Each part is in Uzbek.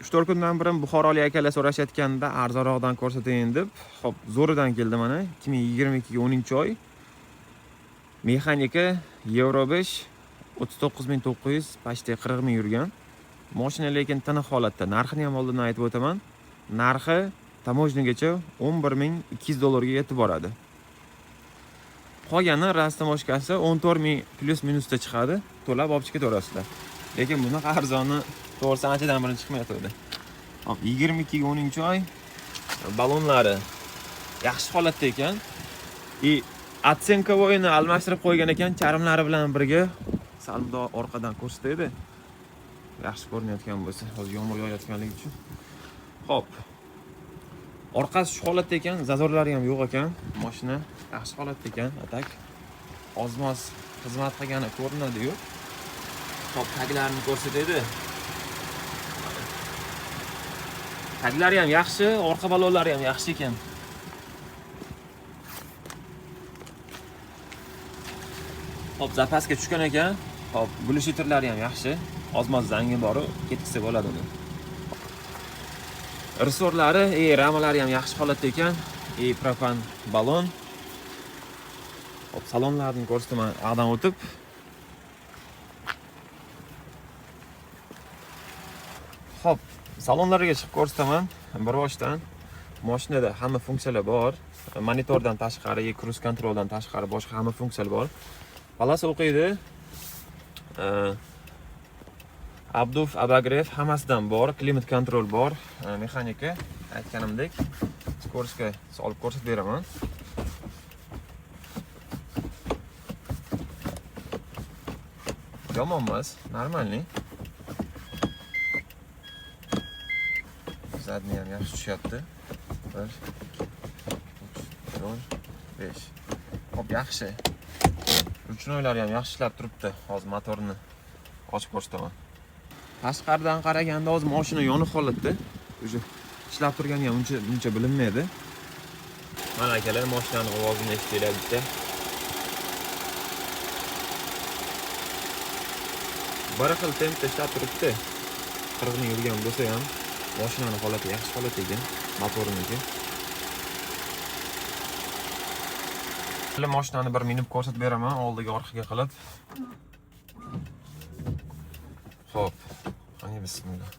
3-4 kundan beri Buxorolik akalar so'rashayotganda arzonroqdan ko'rsatayin deb, hop, zo'ridan keldi mana. 2022 ga 10-oy. Mexanika Euro 5 39900, почти 40000 yurgan. Mashina lekin tiniq holatda. Narxini ham oldindan aytib o'taman. Narxi tamojnigacha $11200 ga yetib boradi. Qolgani rastamoshkasi 14000 plus minusda chiqadi. To'lab olib ketaverasizlar. Lekin bunaqa arzoni to'g'risi anchadan beri chiqmayotdi. Hop, 22 ga 10-oy. Balonlari yaxshi holatda ekan. Atsenkovoyni almashtirib qo'ygan ekan, charmlari bilan birga. Saldo orqadan ko'rsatadi. Yaxshi ko'rinayotgan bo'lsa, hozir yomg'ir yog'ayotganligi uchun. Hop. Orqasi shu holatda ekan, zazorlari ham yo'q ekan. Mashina yaxshi holatda ekan, atak. Ozmoz xizmat qilgani ko'rinadi-yu. Hop, taglarini ko'rsatadi. Taglari ham yaxshi, orqa balonlari ham yaxshi ekan. Hop, zapaska tushgan ekan. Hop, gulshitirlari ham yaxshi. Ozmoz zangi bor-u, ketkisi bo'ladi uni. Resorlari, ramalari ham yaxshi holatda ekan. Propan balon. Hop, salonlarni ko'rsataman aqdan o'tib. Hop, salonlarga chiqib ko'rsataman. Bir boshdan mashinada hamma funksiyalar bor. Monitordan tashqari, cruise controldan tashqari boshqa hamma funksiyalar bor. Palasa o'qiydi. Abduf, abagrev hammasidan bor, klimat kontrol bor, mexanika aytganimdek. Skoroskga solib ko'rsatib beraman. Yomon emas, normalniy. Zadni ham yaxshi tushyapti. 1 2 4 5. Hop, yaxshi. Ruchnoylari ham yaxshi ishlab turibdi. Hozir motorni ochib ko'rsataman. Tashqaridan qaraganda hozir mashina yoniq holatda. O'sha ishlab turgani ham uncha bilinmaydi. Mana akalar, mashinaning ovozini eshitinglar bitta. Bir xil tempda ishlab turibdi. 40 ming yurgan bo'lsa ham mashinaning holati yaxshi holatda ekan, motoriniki. Mashinani bir minib ko'rsatib beraman, oldiga orqaga qilib. Xo'p, qani bismillah.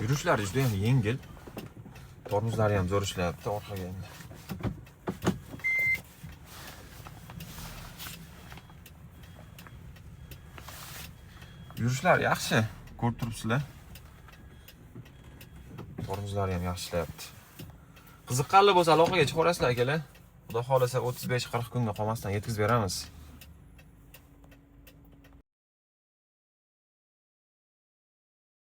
Yurishlari juda ham yengil. Tormozlari ham zo'r ishlayapti orqaga endi. Yurishlari yaxshi, ko'rib turibsizlar. Tormozlari ham yaxshi ishlayapti. Qiziqqanlar bo'lsa aloqaga chiqaverasizlar akalar. Xudo xolasa 35-40 kunga qolmasdan yetkazib beramiz.